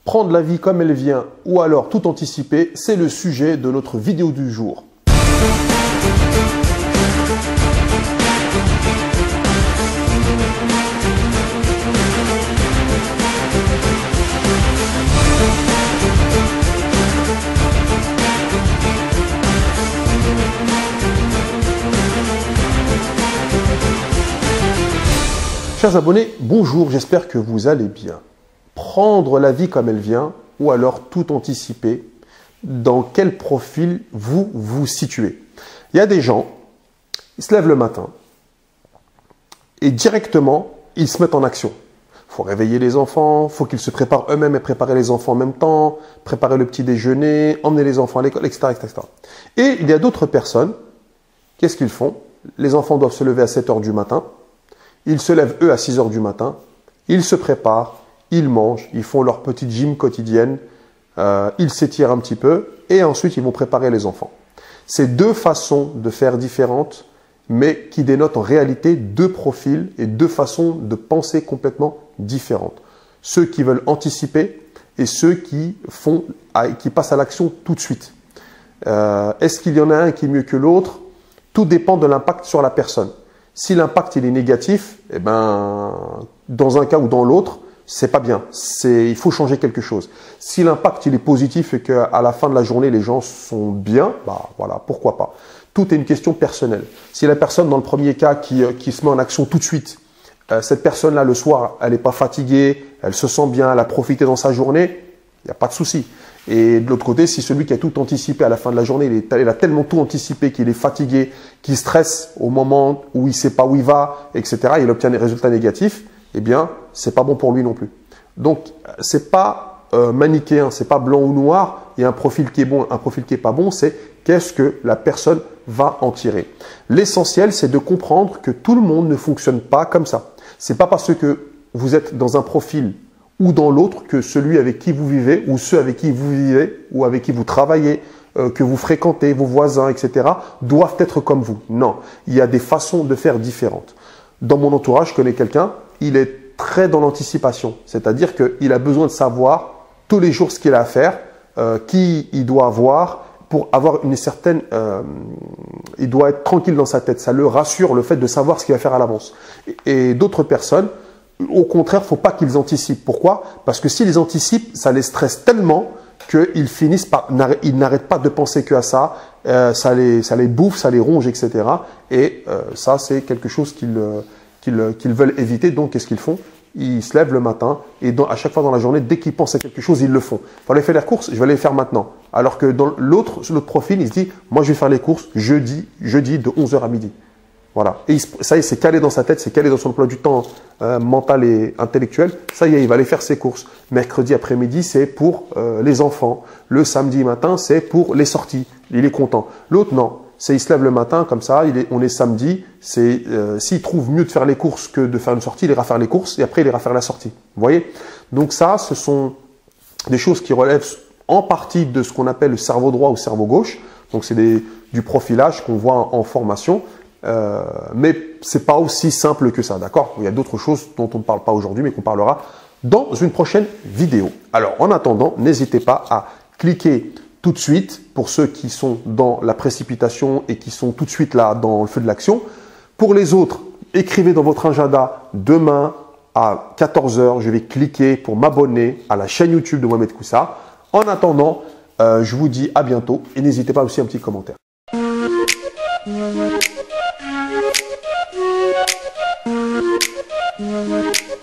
Prendre la vie comme elle vient ou alors tout anticiper, c'est le sujet de notre vidéo du jour. Chers abonnés, bonjour, j'espère que vous allez bien. Prendre la vie comme elle vient ou alors tout anticiper, dans quel profil vous vous situez? Il y a des gens, ils se lèvent le matin et directement, ils se mettent en action. Il faut réveiller les enfants, il faut qu'ils se préparent eux-mêmes et préparer les enfants en même temps, préparer le petit déjeuner, emmener les enfants à l'école, etc., etc. Et il y a d'autres personnes, qu'est-ce qu'ils font? Les enfants doivent se lever à 7 h du matin. Ils se lèvent, eux, à 6 h du matin. Ils se préparent, ils mangent, ils font leur petite gym quotidienne, ils s'étirent un petit peu et ensuite, ils vont préparer les enfants. C'est deux façons de faire différentes, mais qui dénotent en réalité deux profils et deux façons de penser complètement différentes. Ceux qui veulent anticiper et ceux qui passent à l'action tout de suite. Est-ce qu'il y en a un qui est mieux que l'autre? Tout dépend de l'impact sur la personne. Si l'impact il est négatif, eh ben, dans un cas ou dans l'autre, c'est pas bien. Il faut changer quelque chose. Si l'impact il est positif et qu'à la fin de la journée les gens sont bien, bah voilà, pourquoi pas. Tout est une question personnelle. Si la personne dans le premier cas qui se met en action tout de suite, cette personne-là le soir, elle n'est pas fatiguée, elle se sent bien, elle a profité dans sa journée, il n'y a pas de souci. Et de l'autre côté, si celui qui a tout anticipé à la fin de la journée, il a tellement tout anticipé qu'il est fatigué, qu'il stresse au moment où il ne sait pas où il va, etc., il obtient des résultats négatifs, eh bien, c'est pas bon pour lui non plus. Donc, c'est pas manichéen, c'est pas blanc ou noir, il y a un profil qui est bon, un profil qui est pas bon, c'est qu'est-ce que la personne va en tirer. L'essentiel, c'est de comprendre que tout le monde ne fonctionne pas comme ça. C'est pas parce que vous êtes dans un profil ou dans l'autre que celui avec qui vous vivez ou ceux avec qui vous vivez ou avec qui vous travaillez, que vous fréquentez, vos voisins, etc., doivent être comme vous. Non, il y a des façons de faire différentes. Dans mon entourage, je connais quelqu'un, il est très dans l'anticipation, c'est-à-dire qu'il a besoin de savoir tous les jours ce qu'il a à faire, qui il doit avoir pour avoir une certaine... il doit être tranquille dans sa tête, ça le rassure le fait de savoir ce qu'il va faire à l'avance. Et d'autres personnes, au contraire, il ne faut pas qu'ils anticipent. Pourquoi? Parce que s'ils anticipent, ça les stresse tellement qu'ils finissent par, ils n'arrêtent pas de penser qu'à ça, ça les bouffe, ça les ronge, etc. Et ça, c'est quelque chose qu'ils veulent éviter. Donc, qu'est-ce qu'ils font? Ils se lèvent le matin et à chaque fois dans la journée, dès qu'ils pensent à quelque chose, ils le font. Il faut aller faire les courses, je vais aller les faire maintenant. Alors que dans l'autre profil, il se dit, moi, je vais faire les courses jeudi de 11 h à midi. Voilà. Et ça y est, c'est calé dans sa tête, c'est calé dans son emploi du temps mental et intellectuel. Ça y est, il va aller faire ses courses. Mercredi après-midi, c'est pour les enfants. Le samedi matin, c'est pour les sorties. Il est content. L'autre, non. Il se lève le matin, comme ça, on est samedi. S'il trouve mieux de faire les courses que de faire une sortie, il ira faire les courses et après, il ira faire la sortie. Vous voyez? Donc ça, ce sont des choses qui relèvent en partie de ce qu'on appelle le cerveau droit ou cerveau gauche. Donc c'est du profilage qu'on voit en formation. Mais c'est pas aussi simple que ça, d'accord? Il y a d'autres choses dont on ne parle pas aujourd'hui, mais qu'on parlera dans une prochaine vidéo. Alors, en attendant, n'hésitez pas à cliquer tout de suite pour ceux qui sont dans la précipitation et qui sont tout de suite là dans le feu de l'action. Pour les autres, écrivez dans votre agenda demain à 14 h, je vais cliquer pour m'abonner à la chaîne YouTube de Mohamed Koussa. En attendant, je vous dis à bientôt et n'hésitez pas aussi à un petit commentaire. Thank you.